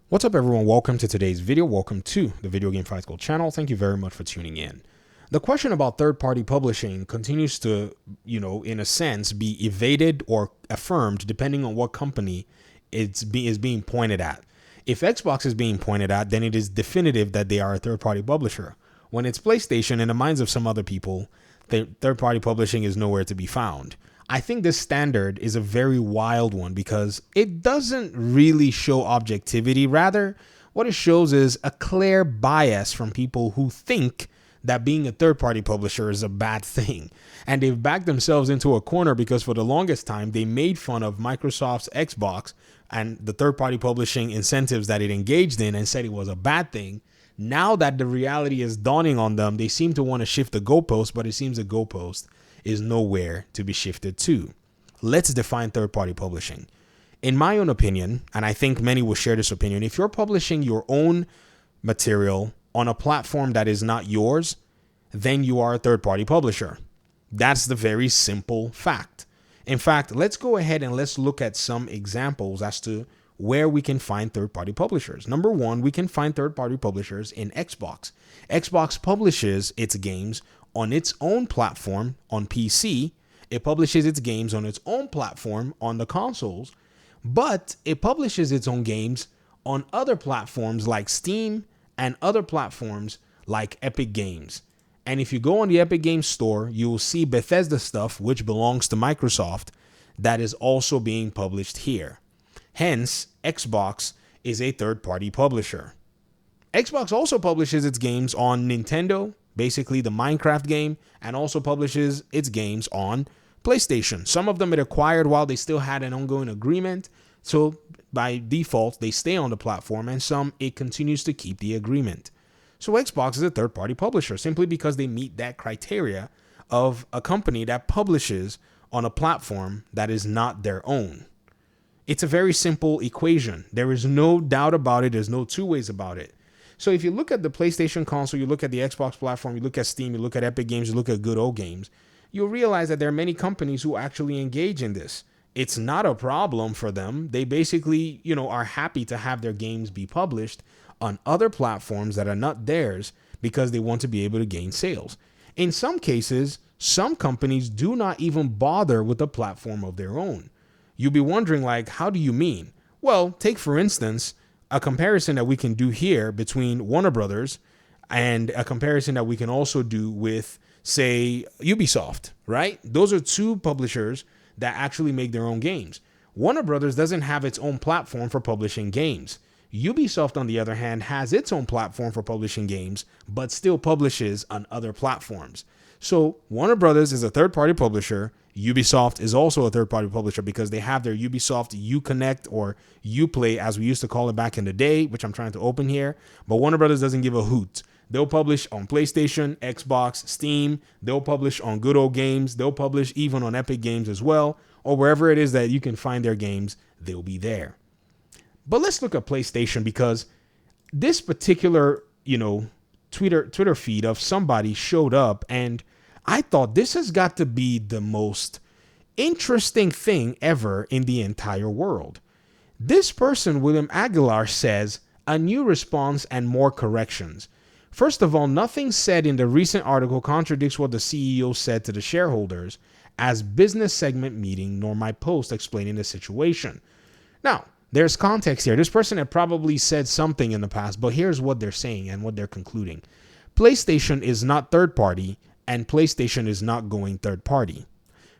What's up, everyone? Welcome to today's video. Welcome to the Video Game Fight School channel. Thank you very much for tuning in. The question about third-party publishing continues to, in a sense, be evaded or affirmed depending on what company is being pointed at. If Xbox is being pointed at, then it is definitive that they are a third-party publisher. When it's PlayStation, in the minds of some other people, third-party publishing is nowhere to be found. I think this standard is a very wild one because it doesn't really show objectivity. Rather, what it shows is a clear bias from people who think that being a third-party publisher is a bad thing. And they've backed themselves into a corner because for the longest time, they made fun of Microsoft's Xbox and the third-party publishing incentives that it engaged in and said it was a bad thing. Now that the reality is dawning on them, they seem to want to shift the goalpost, but it seems the goalpost is nowhere to be shifted to. Let's define third-party publishing. In my own opinion, and I think many will share this opinion, if you're publishing your own material on a platform that is not yours, then you are a third-party publisher. That's the very simple fact. In fact, let's go ahead and let's look at some examples as to where we can find third-party publishers. Number one, we can find third-party publishers in Xbox. Xbox publishes its games on its own platform on PC. It publishes its games on its own platform on the consoles, but it publishes its own games on other platforms like Steam and other platforms like Epic Games. And if you go on the Epic Games store, you will see Bethesda stuff, which belongs to Microsoft, that is also being published here. Hence, Xbox is a third-party publisher. Xbox also publishes its games on Nintendo, basically the Minecraft game, and also publishes its games on PlayStation. Some of them it acquired while they still had an ongoing agreement, so by default they stay on the platform, and some it continues to keep the agreement. So Xbox is a third-party publisher simply because they meet that criteria of a company that publishes on a platform that is not their own. It's a very simple equation. There is no doubt about it. There's no two ways about it. So if you look at the PlayStation console, you look at the Xbox platform, you look at Steam, you look at Epic Games, you look at Good Old Games, you'll realize that there are many companies who actually engage in this. It's not a problem for them. They basically, are happy to have their games be published on other platforms that are not theirs because they want to be able to gain sales. In some cases, some companies do not even bother with a platform of their own. You'll be wondering, how do you mean? Well, take for instance, a comparison that we can do here between Warner Brothers and a comparison that we can also do with, say, Ubisoft, right? Those are two publishers that actually make their own games. Warner Brothers doesn't have its own platform for publishing games. Ubisoft, on the other hand, has its own platform for publishing games, but still publishes on other platforms. So Warner Brothers is a third-party publisher. Ubisoft is also a third-party publisher because they have their Ubisoft Uconnect or Uplay, as we used to call it back in the day, which I'm trying to open here. But Warner Brothers doesn't give a hoot. They'll publish on PlayStation, Xbox, Steam. They'll publish on Good Old Games. They'll publish even on Epic Games as well, or wherever it is that you can find their games, they'll be there. But let's look at PlayStation because this particular, Twitter feed of somebody showed up, and I thought this has got to be the most interesting thing ever in the entire world. This person, William Aguilar, says a new response and more corrections. First of all, nothing said in the recent article contradicts what the CEO said to the shareholders as business segment meeting, nor my post explaining the situation. Now, there's context here. This person had probably said something in the past, but here's what they're saying and what they're concluding. PlayStation is not third party, and PlayStation is not going third party.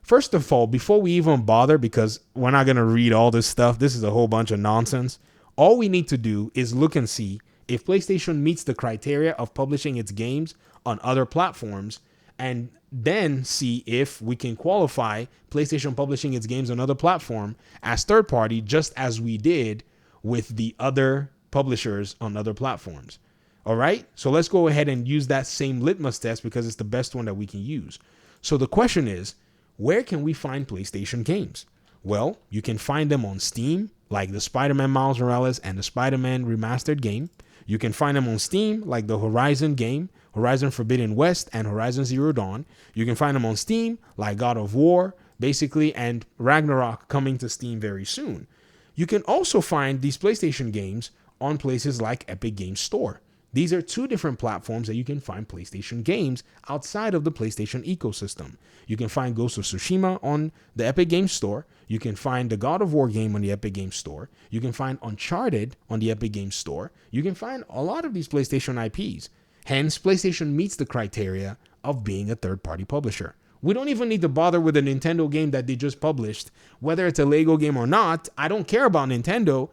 First of all, before we even bother, because we're not going to read all this stuff, this is a whole bunch of nonsense. All we need to do is look and see if PlayStation meets the criteria of publishing its games on other platforms, and then see if we can qualify PlayStation publishing its games on other platform as third party, just as we did with the other publishers on other platforms. All right, so let's go ahead and use that same litmus test because it's the best one that we can use. So the question is, where can we find PlayStation games? Well, you can find them on Steam, like the Spider-Man Miles Morales and the Spider-Man Remastered game. You can find them on Steam, like the Horizon game, Horizon Forbidden West and Horizon Zero Dawn. You can find them on Steam, like God of War, basically, and Ragnarok coming to Steam very soon. You can also find these PlayStation games on places like Epic Games Store. These are two different platforms that you can find PlayStation games outside of the PlayStation ecosystem. You can find Ghost of Tsushima on the Epic Games Store. You can find the God of War game on the Epic Games Store. You can find Uncharted on the Epic Games Store. You can find a lot of these PlayStation IPs. Hence, PlayStation meets the criteria of being a third-party publisher. We don't even need to bother with a Nintendo game that they just published. Whether it's a Lego game or not, I don't care about Nintendo.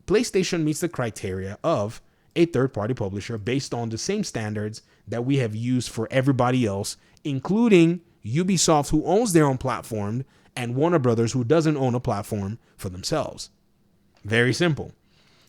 PlayStation meets the criteria of a third-party publisher based on the same standards that we have used for everybody else, including Ubisoft, who owns their own platform, and Warner Brothers, who doesn't own a platform for themselves. Very simple.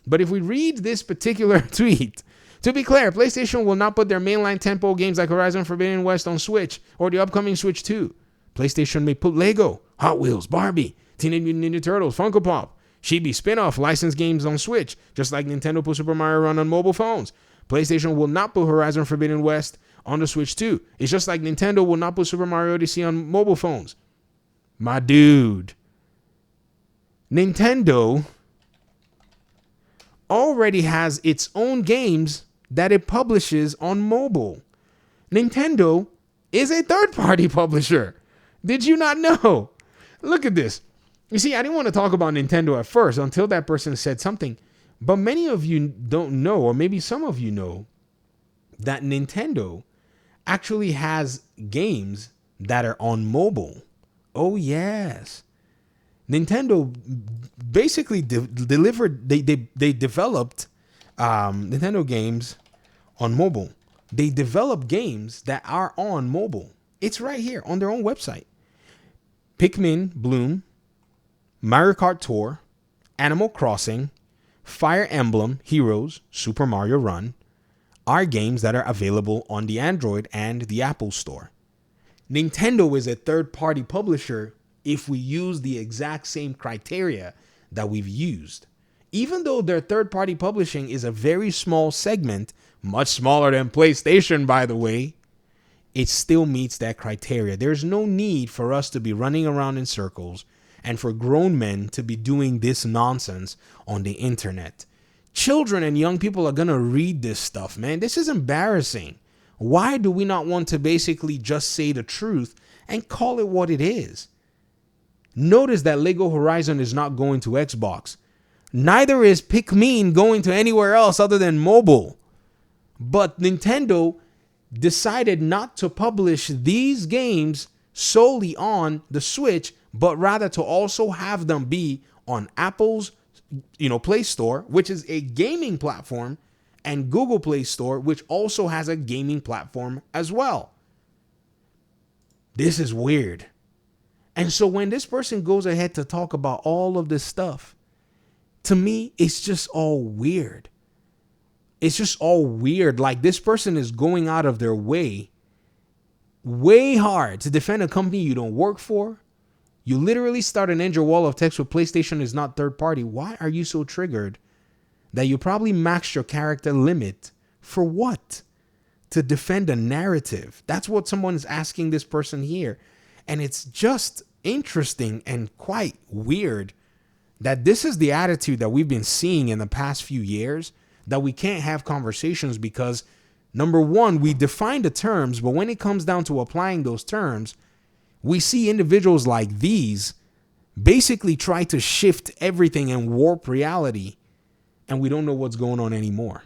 But if we read this particular tweet, to be clear, PlayStation will not put their mainline tentpole games like Horizon Forbidden West on Switch or the upcoming Switch 2. PlayStation may put Lego, Hot Wheels, Barbie, Teenage Mutant Ninja Turtles, Funko Pop, Chibi spin-off licensed games on Switch, just like Nintendo put Super Mario Run on mobile phones. PlayStation will not put Horizon Forbidden West on the Switch 2. It's just like Nintendo will not put Super Mario Odyssey on mobile phones. My dude, Nintendo already has its own games that it publishes on mobile. Nintendo is a third-party publisher. Did you not know? Look at this. You see, I didn't want to talk about Nintendo at first until that person said something. But many of you don't know, or maybe some of you know, that Nintendo actually has games that are on mobile. Oh, yes. Nintendo basically delivered, they developed Nintendo games on mobile. They develop games that are on mobile. It's right here on their own website. Pikmin Bloom, Mario Kart Tour, Animal Crossing, Fire Emblem Heroes, Super Mario Run are games that are available on the Android and the Apple Store. Nintendo is a third-party publisher if we use the exact same criteria that we've used. Even though their third-party publishing is a very small segment, much smaller than PlayStation, by the way, it still meets that criteria. There's no need for us to be running around in circles and for grown men to be doing this nonsense on the internet. Children and young people are going to read this stuff, man. This is embarrassing. Why do we not want to basically just say the truth and call it what it is? Notice that Lego Horizon is not going to Xbox. Neither is Pikmin going to anywhere else other than mobile. But Nintendo decided not to publish these games solely on the Switch, but rather to also have them be on Apple's, Play Store, which is a gaming platform, and Google Play Store, which also has a gaming platform as well. This is weird. And so when this person goes ahead to talk about all of this stuff, to me, it's just all weird. It's just all weird. Like, this person is going out of their way hard to defend a company you don't work for. You literally start an Ninja wall of text with PlayStation is not third party. Why are you so triggered that you probably maxed your character limit? For what? To defend a narrative. That's what someone's asking this person here. And it's just interesting and quite weird that this is the attitude that we've been seeing in the past few years, that we can't have conversations because, number one, we define the terms, but when it comes down to applying those terms, we see individuals like these basically try to shift everything and warp reality, and we don't know what's going on anymore.